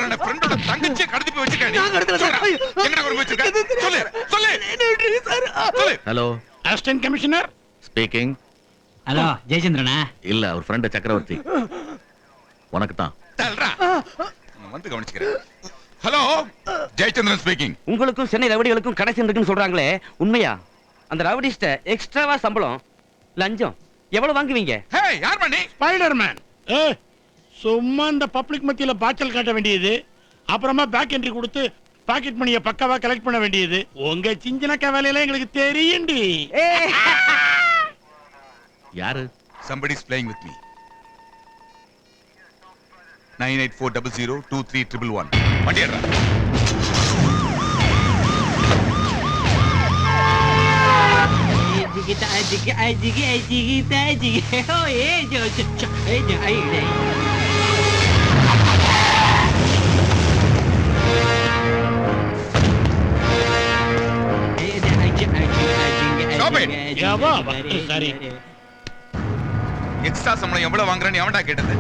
என்ன ஃப்ரெண்டோட தங்கச்சியை கடத்தி போய் வச்சிருக்கானே. நான் கடத்தல சார். எங்கடா கொண்டு போய் வச்சிருக்க? சொல்லு சொல்லு சொல்லு. Hello, assistant commissioner speaking. Hello ஜெயச்சந்திரனா? இல்ல, அவர் ஃப்ரெண்ட் சக்கரவர்த்தி. உனக்கு தான். தல்றா. நான் வந்து கவனிச்சுக்கிறேன். Hello, Jayachandran speaking. உங்களுக்கும் சென்னை ரவுடிகளுக்கும் கனெக்ஷன் இருக்குன்னு சொல்றாங்களே, உண்மையா? அந்த ரவுடிஸ்ட எக்ஸ்ட்ராவா சம்பளம் லஞ்சம் எவ்வளவு வாங்குவீங்க? ஹே, யார் பண்ணி? ஸ்பைடர்மேன். சும்மா இந்த பப்ளிக் மத்தியில பாய்ச்சல் காட்ட வேண்டியது, அப்புறமா பேக் என்ட்ரி கொடுத்து பாக்கெட் மணியை பக்காவா கலெக்ட் பண்ண வேண்டியது. உங்க சிஞ்சனக்கா வேலையில எங்களுக்கு தெரியும்டி. யாரு? Somebody is playing with me. 9840023111. வண்டி ஏறா. சரி, எக்ஸ்ட்ரா சம்பளம் எவ்வளவு வாங்குறேன்னு எவன்டா கேட்டது?